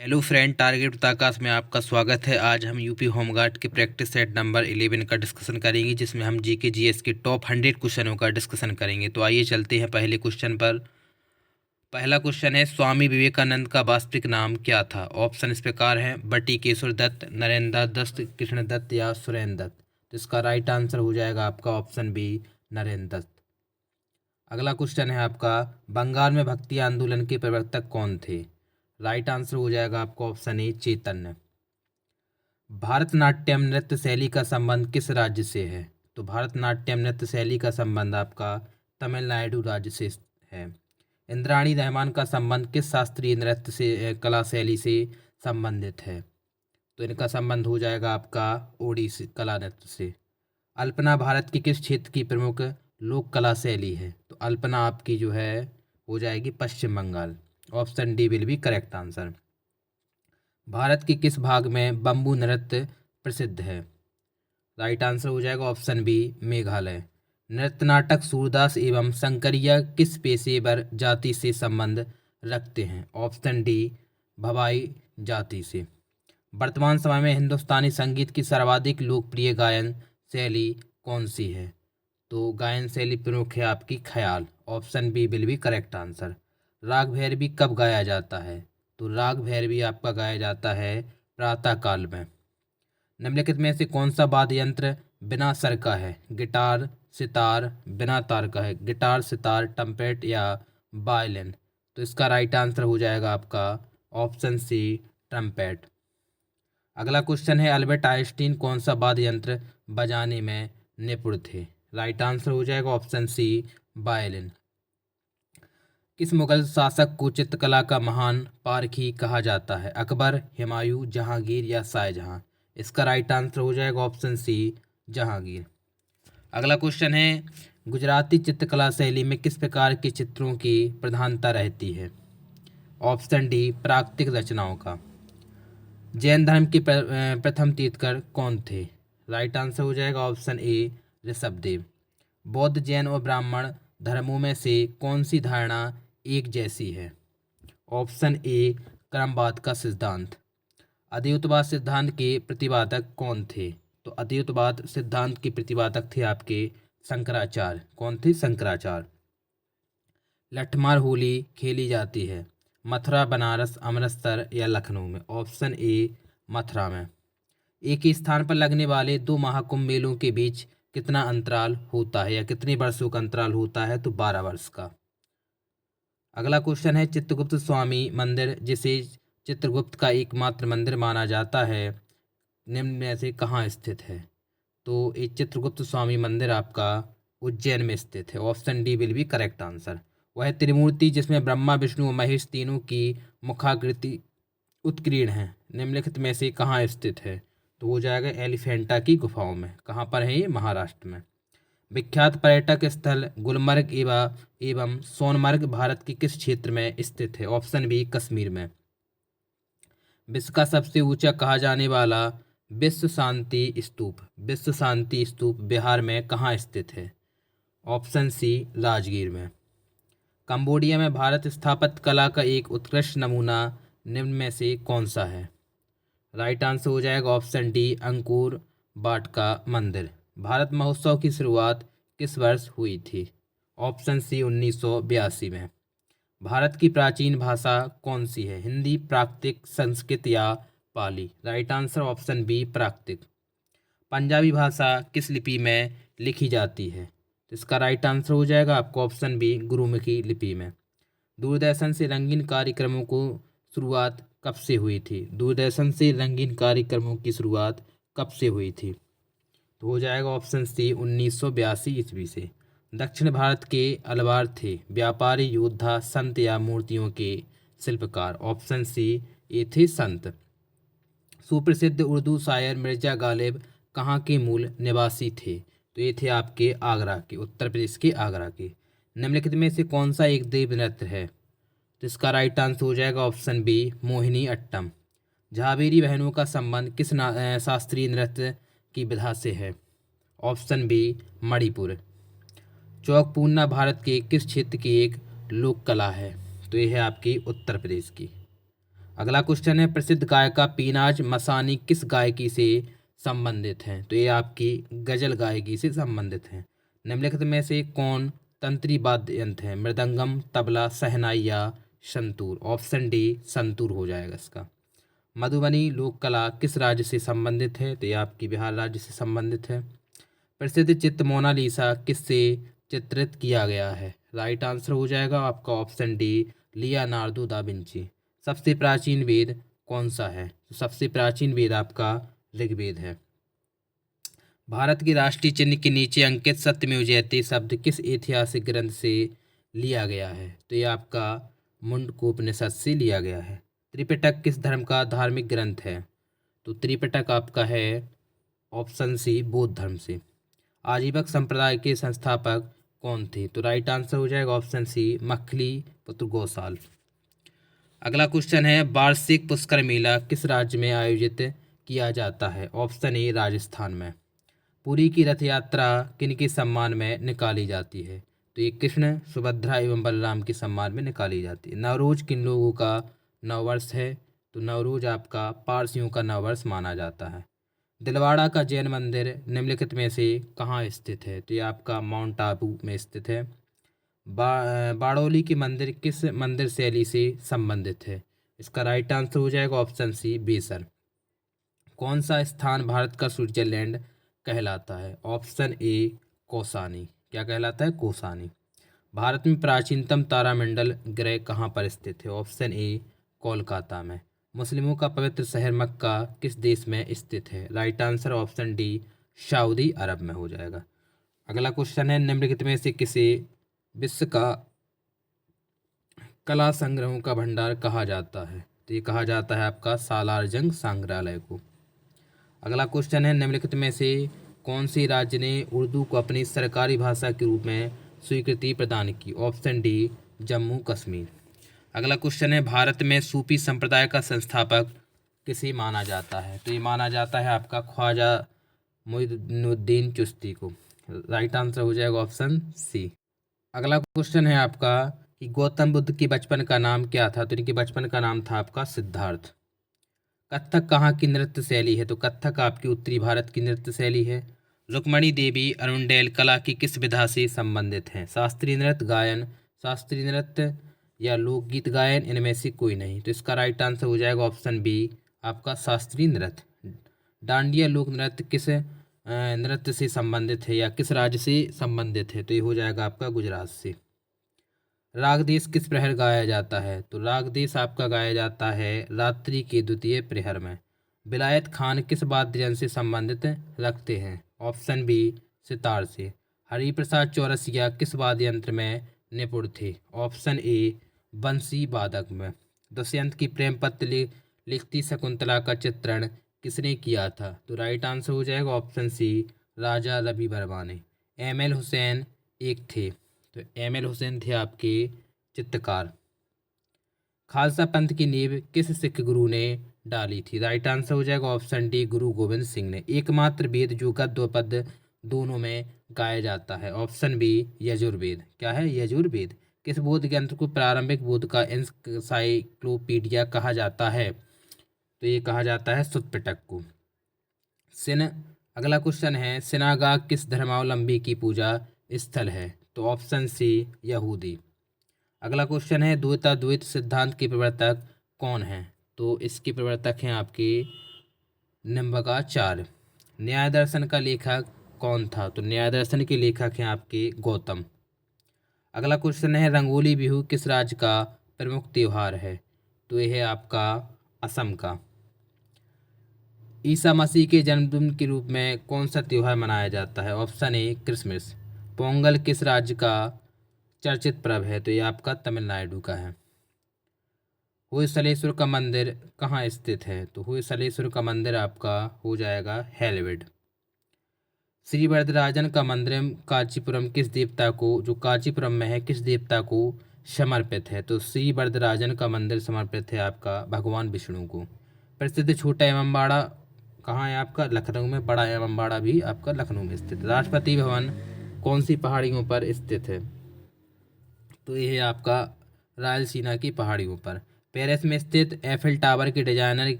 Hello friend, target बताकाश में आपका स्वागत है। आज हम यूपी होमगार्ड के प्रैक्टिस सेट नंबर 11 का डिस्कशन करेंगे, जिसमें हम जीके जीएस के टॉप 100 क्वेश्चनों का डिस्कशन करेंगे। तो आइए चलते हैं पहले क्वेश्चन पर। पहला क्वेश्चन है, स्वामी विवेकानंद का वास्तविक नाम क्या था? ऑप्शन इस प्रकार हैं: बट्टिकेश्वर दत्त, नरेंद्र दत्त, कृष्ण दत्त या सुरेंद्र दत्त। तो इसका राइट आंसर हो जाएगा आपका ऑप्शन बी, नरेंद्र दत्त। अगला क्वेश्चन है आपका, बंगाल में भक्ति आंदोलन के प्रवर्तक कौन थे? राइट आंसर हो जाएगा आपका ऑप्शन ए, चैतन्य। भारतनाट्यम नृत्य शैली का संबंध किस राज्य से है? तो भारतनाट्यम नृत्य शैली का संबंध आपका तमिलनाडु राज्य से है। इंद्राणी रहमान का संबंध किस शास्त्रीय नृत्य से कला शैली से संबंधित है? तो इनका संबंध हो जाएगा आपका ओडिसी कला नृत्य से। अल्पना भारत के किस क्षेत्र की प्रमुख लोक कला शैली है? तो अल्पना आपकी जो है हो जाएगी Paschim Bengal. Option d will be correct answer. Bharat के किस भाग में बम्बू नृत्य प्रसिद्ध है? राइट आंसर हो जाएगा ऑप्शन बी, मेघालय। नृत्य नाटक सूरदास एवं शंकरिया किस पेशेवर जाति से संबंध रखते हैं? ऑप्शन डी, भवाई जाति से। वर्तमान समय में हिंदुस्तानी संगीत की सर्वाधिक लोकप्रिय गायन शैली कौन सी है? तो गायन शैली प्रमुख है आपकी ख्याल। Option B will be correct answer. Raag Bhairavi कब गाया जाता है? तो राग भैरवी आपका गाया जाता है प्रातः काल में। निम्नलिखित में से कौन सा वाद्य यंत्र बिना सर का है? गिटार, सितार, बिना तार का है। गिटार, सितार, ट्रम्पेट या वायलिन। तो इसका राइट आंसर हो जाएगा आपका ऑप्शन सी, ट्रम्पेट। अगला क्वेश्चन है, अल्बर्ट आइंस्टीन कौन सा वाद्य यंत्र बजाने में निपुण थे? राइट आंसर हो जाएगा ऑप्शन सी, वायलिन। किस मुगल शासक को चित्रकला का महान पारखी कहा जाता है? अकबर, हुमायूं, जहांगीर या शाहजहां। इसका राइट आंसर हो जाएगा ऑप्शन सी, जहांगीर। अगला क्वेश्चन है, गुजराती चित्रकला शैली में किस प्रकार के चित्रों की प्रधानता रहती है? ऑप्शन डी, प्राकृतिक रचनाओं का। जैन धर्म के प्रथम तीर्थकर कौन थे? राइट आंसर हो जाएगा ऑप्शन ए, ऋषभदेव। बौद्ध, जैन और ब्राह्मण धर्मों में से कौन सी धारणा एक जैसी है? ऑप्शन ए, क्रमवाद का सिद्धांत। अद्वैतवाद सिद्धांत के प्रतिपादक कौन थे? तो अद्वैतवाद सिद्धांत के प्रतिपादक थे आपके शंकराचार्य। कौन थे? शंकराचार्य। लठमार होली खेली जाती है मथुरा, बनारस, अमृतसर या लखनऊ में? ऑप्शन ए, मथुरा में। एक ही स्थान पर लगने वाले दो महाकुंभ मेलों के बीच कितना अंतराल होता है या कितने वर्षों का अंतराल होता है? तो 12 वर्ष का। अगला क्वेश्चन है, चित्रगुप्त स्वामी मंदिर, जिसे चित्रगुप्त का एकमात्र मंदिर माना जाता है, निम्न में से कहाँ स्थित है? तो ये चित्रगुप्त स्वामी मंदिर आपका उज्जैन में स्थित है। Option d will be correct answer. वह त्रिमूर्ति जिसमें ब्रह्मा, विष्णु और महेश तीनों की मुखाकृति उत्कीर्ण है, निम्नलिखित में से कहाँ स्थित है? तो हो जाएगा एलिफेंटा की गुफाओं में। कहाँ पर है ये? महाराष्ट्र में। विख्यात पर्यटक स्थल गुलमर्ग एवं सोनमर्ग भारत के किस क्षेत्र में स्थित है? ऑप्शन बी, कश्मीर में। विश्व का सबसे ऊंचा कहा जाने वाला विश्व शांति स्तूप बिहार में कहाँ स्थित है? ऑप्शन सी, राजगीर में। कंबोडिया में भारत स्थापत्य कला का एक उत्कृष्ट नमूना निम्न में से कौन सा है? राइट आंसर हो जाएगा ऑप्शन डी, अंकोर वाट का मंदिर। भारत महोत्सव की शुरुआत किस वर्ष हुई थी? ऑप्शन सी, 1982 में। भारत की प्राचीन भाषा कौन सी है? हिंदी, प्राकृतिक, संस्कृत या पाली? राइट आंसर ऑप्शन बी, प्राकृतिक। पंजाबी भाषा किस लिपि में लिखी जाती है? तो इसका राइट आंसर हो जाएगा आपको ऑप्शन बी, गुरुमुखी लिपि में। दूरदर्शन से रंगीन कार्यक्रमों को शुरुआत कब से हुई थी? दूरदर्शन से रंगीन कार्यक्रमों की शुरुआत कब से हुई थी? तो हो जाएगा ऑप्शन सी, 1982 ईस्वी से। दक्षिण भारत के अलवार थे व्यापारी, योद्धा, संत या मूर्तियों के शिल्पकार? ऑप्शन सी, ये थे संत। सुप्रसिद्ध उर्दू शायर मिर्जा गालिब कहाँ के मूल निवासी थे? तो ये थे आपके आगरा के, उत्तर प्रदेश के आगरा के। निम्नलिखित में से कौन सा एक देव नृत्य है? तो इसका राइट आंसर हो जाएगा ऑप्शन बी, मोहिनी अट्टम। झावेरी बहनों का संबंध किस शास्त्रीय नृत्य की विधा से है? Option b, Manipur. चौक पूर्णा भारत के किस क्षेत्र की एक लोक कला है? तो ये है आपकी उत्तर प्रदेश की। अगला क्वेश्चन है, प्रसिद्ध गायिका पीनाज मसानी किस गायकी से संबंधित हैं? तो ये आपकी गजल गायकी से संबंधित हैं। निम्नलिखित में से कौन तंत्री वाद्य यंत्र है? मृदंगम, तबला, शहनाई या संतूर? ऑप्शन डी संतूर हो जाएगा इसका। मधुबनी लोक कला किस राज्य से संबंधित है? तो ये आपकी बिहार राज्य से संबंधित है। प्रसिद्ध चित्र मोनालिसा किससे चित्रित किया गया है? राइट आंसर हो जाएगा आपका option D Leonardo da Vinci. सबसे प्राचीन वेद कौन सा है? तो सबसे प्राचीन वेद आपका ऋग्वेद है। भारत की राष्ट्रीय चिन्ह के नीचे अंकित सत्यमेव जयते शब्द किस ऐतिहासिक ग्रंथ से लिया गया है? तो ये आपका मुंडकोपनिषद से लिया गया है। त्रिपिटक किस धर्म का धार्मिक ग्रंथ है? तो त्रिपिटक आपका है ऑप्शन सी बौद्ध धर्म से। आजीवक संप्रदाय के संस्थापक कौन थे? तो राइट आंसर हो जाएगा ऑप्शन सी मखली पुत्र गौसाल। अगला क्वेश्चन है, वार्षिक पुष्कर मेला किस राज्य में आयोजित किया जाता है? ऑप्शन ए राजस्थान में। पुरी की रथ यात्रा किनके सम्मान में निकाली जाती है? तो ये कृष्ण, सुभद्रा एवं बलराम के सम्मान में निकाली जाती है। नवरोज किन लोगों का नववर्ष है? तो नवरोज आपका पारसियों का नववर्ष माना जाता है। दिलवाड़ा का जैन मंदिर निम्नलिखित में से कहाँ स्थित है? तो ये आपका माउंट आबू में स्थित है। बाड़ोली की मंदिर किस मंदिर शैली से संबंधित है? इसका राइट आंसर हो जाएगा ऑप्शन सी बेसर। कौन सा स्थान भारत का स्विट्जरलैंड कहलाता है? Option A Kausani. क्या कहलाता है? कौसानी। भारत में प्राचीनतम तारामंडल ग्रह कहाँ पर स्थित है? ऑप्शन ए कोलकाता में। मुस्लिमों का पवित्र शहर मक्का किस देश में स्थित है? Right answer option d Saudi Arab में हो जाएगा। अगला क्वेश्चन है, निम्नलिखित में से किसे विश्व का कला संग्रहों का भंडार कहा जाता है? तो ये कहा जाता है आपका सालारजंग संग्रहालय को। अगला क्वेश्चन है, निम्नलिखित में से कौन सी राज्य ने उर्दू को अपनी सरकारी भाषा के रूप में स्वीकृति प्रदान की? Option D Jammu Kashmir. अगला क्वेश्चन है, भारत में सूफी संप्रदाय का संस्थापक किसे माना जाता है? तो ये माना जाता है आपका ख्वाजा मोइनुद्दीन चिश्ती को। राइट आंसर हो जाएगा ऑप्शन सी। अगला क्वेश्चन है आपका कि गौतम बुद्ध के बचपन का नाम क्या था? तो इनके बचपन का नाम था आपका सिद्धार्थ। कथक कहाँ की नृत्य शैली है? तो कथक आपकी उत्तरी भारत की नृत्य शैली है। रुक्मणी देवी अरुंडेल कला की किस विधा से संबंधित हैं? शास्त्रीय नृत्य, गायन, शास्त्रीय नृत्य या लोकगीत गायन? इनमें से कोई नहीं। तो इसका राइट आंसर हो जाएगा ऑप्शन बी आपका शास्त्रीय नृत्य। डांडिया लोक नृत्य किस नृत्य से संबंधित है या किस राज्य से संबंधित है? तो ये हो जाएगा आपका गुजरात से। राग देश किस प्रहर गाया जाता है? तो राग देश आपका गाया जाता है रात्रि के द्वितीय प्रहर में। विलायत खान किस वाद्य यंत्र से संबंधित रखते हैं? ऑप्शन बी सितार से। हरिप्रसाद चौरसिया किस वाद्य यंत्र में निपुण थे? ऑप्शन ए बंसी वादक में। दुष्यंत की प्रेम पत्र लिखती शकुंतला का चित्रण किसने किया था? तो राइट आंसर हो जाएगा ऑप्शन सी राजा रवि वर्मा ने। एम.एल. हुसैन एक थे, तो एम.एल. हुसैन थे आपके चित्रकार। खालसा पंथ की नींव किस सिख गुरु ने डाली थी? राइट आंसर हो जाएगा ऑप्शन डी गुरु गोविंद सिंह ने। एकमात्र वेद जो गद्य व पद्य दोनों में गाया जाता है? Option B Yajurveda. क्या है? यजुर्वेद। किस बौद्ध ग्रंथ को प्रारंभिक बौद्ध का एनसाइक्लोपीडिया कहा जाता है? तो ये कहा जाता है सुत्पिटक को। अगला क्वेश्चन है, सिनागाग किस धर्मावलंबी की पूजा स्थल है? तो ऑप्शन सी यहूदी। अगला क्वेश्चन है, द्वैत सिद्धांत के प्रवर्तक कौन हैं? तो इसके प्रवर्तक हैं आपके निम्बार्काचार्य। न्याय दर्शन का लेखक कौन था? तो न्याय दर्शन के लेखक हैं आपके गौतम। अगला क्वेश्चन है, रंगोली बिहू किस राज्य का प्रमुख त्यौहार है? तो यह है आपका असम का। ईसा मसीह के जन्मदिन के रूप में कौन सा त्यौहार मनाया जाता है? Option A Christmas. पोंगल किस राज्य का चर्चित पर्व है? तो ये आपका तमिलनाडु का है। होयसलेश्वर का मंदिर कहाँ स्थित है? तो होयसलेश्वर का मंदिर आपका हो जाएगा हैलवेड। श्री वरदराजन का मंदिर कांचीपुरम किस देवता को, जो कांचीपुरम में है, किस देवता को समर्पित है? तो श्री वरदराजन का मंदिर समर्पित है आपका भगवान विष्णु को। प्रसिद्ध छोटा इमामबाड़ा कहाँ है आपका? लखनऊ में। बड़ा इमामबाड़ा भी आपका लखनऊ में स्थित। राष्ट्रपति भवन कौन सी पहाड़ियों पर स्थित है? तो यह है आपका रायलसीना की पहाड़ियों पर। पेरिस में स्थित एफिल टावर के डिजाइनर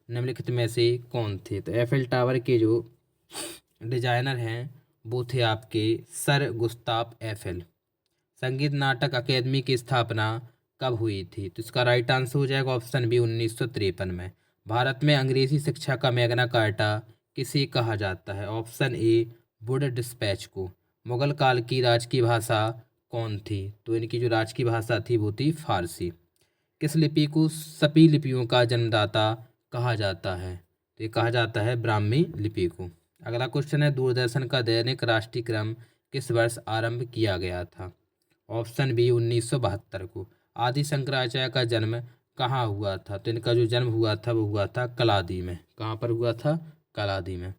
निम्नलिखित में से कौन थे? तो एफिल टावर के जो डिजाइनर हैं वो थे आपके सर गुस्ताव एफिल। संगीत नाटक अकेदमी की स्थापना कब हुई थी? तो इसका राइट आंसर हो जाएगा ऑप्शन बी 1953 में। भारत में अंग्रेजी शिक्षा का मैग्ना कार्टा किसे कहा जाता है? ऑप्शन ए वुड डिस्पैच को। मुगल काल की राजकीय भाषा कौन थी? तो इनकी जो राजकीय भाषा थी वो थी फारसी। किस लिपि को सभी लिपियों का जन्मदाता कहा जाता है? तो ये कहा जाता है ब्राह्मी लिपि को। अगला क्वेश्चन है, दूरदर्शन का दैनिक राष्ट्रीय क्रम किस वर्ष आरंभ किया गया था? ऑप्शन बी 1972 को। आदि शंकराचार्य का जन्म कहाँ हुआ था? तो इनका जो जन्म हुआ था वो हुआ था कलादी में। कहाँ पर हुआ था? कलादी में।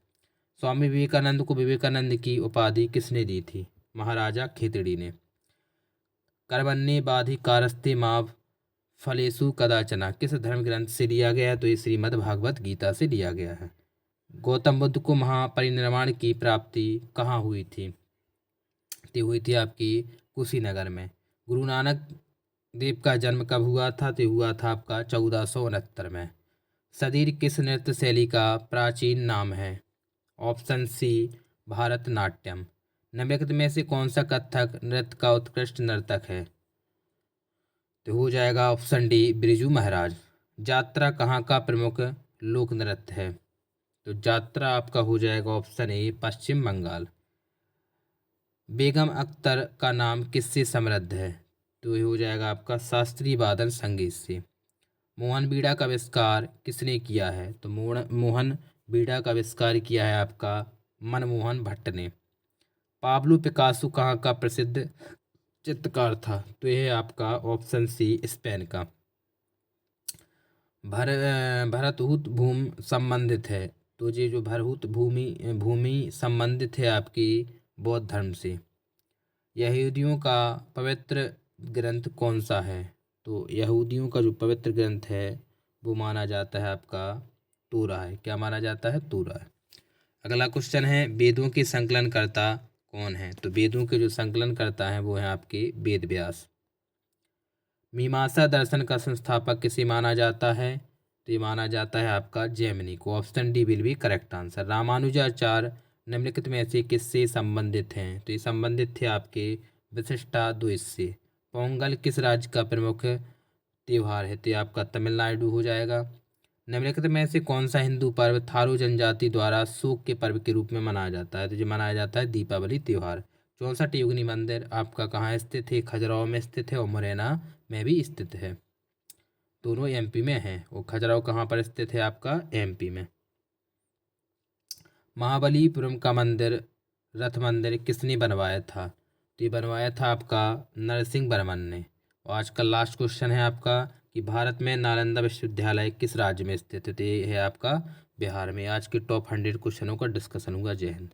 स्वामी विवेकानंद को विवेकानंद की उपाधि किसने दी थी? महाराजा खेतड़ी ने। कर्मण्ये बाधिकारस्ते माव फलेषु कदाचन किस धर्म ग्रंथ से लिया गया है? तो ये श्रीमद् भागवत गीता से लिया गया है। गौतम बुद्ध को महापरिनिर्वाण की प्राप्ति कहाँ हुई थी? तो हुई थी आपकी कुशीनगर में। गुरु नानक देव का जन्म कब हुआ था? तो हुआ था आपका 1469 में। सदीर किस नृत्य शैली का प्राचीन नाम है? Option C Bharatanatyam. निम्नलिखित में से कौन सा कथक नृत्य का उत्कृष्ट नर्तक है? तो हो जाएगा ऑप्शन डी बिरजू महाराज। जात्रा कहाँ का प्रमुख लोक नृत्य है? तो जात्रा आपका हो जाएगा ऑप्शन ए पश्चिम बंगाल। बेगम अख्तर का नाम किससे समृद्ध है? तो ये हो जाएगा आपका शास्त्रीय वादन संगीत से। मोहन बीड़ा का आविष्कार किसने किया है? तो मोहन बीड़ा का आविष्कार किया है आपका मनमोहन भट्ट ने। पाब्लो पिकासो कहाँ का प्रसिद्ध चित्रकार था? तो यह है आपका ऑप्शन सी स्पेन का। भरतहूत भूमि संबंधित है। तो ये जो भरहूत भूमि संबंधित है आपकी बौद्ध धर्म से। यहूदियों का पवित्र ग्रंथ कौन सा है? तो यहूदियों का जो पवित्र ग्रंथ है वो माना जाता है आपका तोरा है। क्या माना जाता है? तोरा है। अगला क्वेश्चन है, वेदों के संकलनकर्ता कौन है? तो वेदों के जो संकलनकर्ता हैं वो हैं आपके वेद व्यास। मीमांसा दर्शन का संस्थापक किसे माना जाता है? तो ये माना जाता है आपका जैमिनी को। Option d will be correct answer. Ramanujacharya निम्नलिखित में से किससे संबंधित हैं? तो ये संबंधित थे आपके विशिष्टाद्वैत से। पोंगल किस राज्य का प्रमुख त्यौहार है? तो ये आपका तमिलनाडु हो जाएगा। निम्नलिखित में से कौन सा हिंदू पर्व थारू जनजाति द्वारा शोक के पर्व के रूप में मनाया जाता है? तो जो मनाया जाता है दीपावली त्यौहार। 64 योगिनी मंदिर आपका कहाँ स्थित है? खजुराहो में स्थित है और मुरैना में भी स्थित है। दोनों एमपी में हैं। और खजुराहो कहाँ पर स्थित है? आपका एमपी में। महाबलीपुरम का मंदिर रथ मंदिर किसने बनवाया था? तो ये बनवाया था आपका नरसिंह वर्मन ने। और आज का लास्ट क्वेश्चन है आपका कि भारत में नालंदा विश्वविद्यालय किस राज्य में स्थित है? तो ये है आपका बिहार में। आज के टॉप 100 क्वेश्चनों का डिस्कशन हुआ। जय हिंद।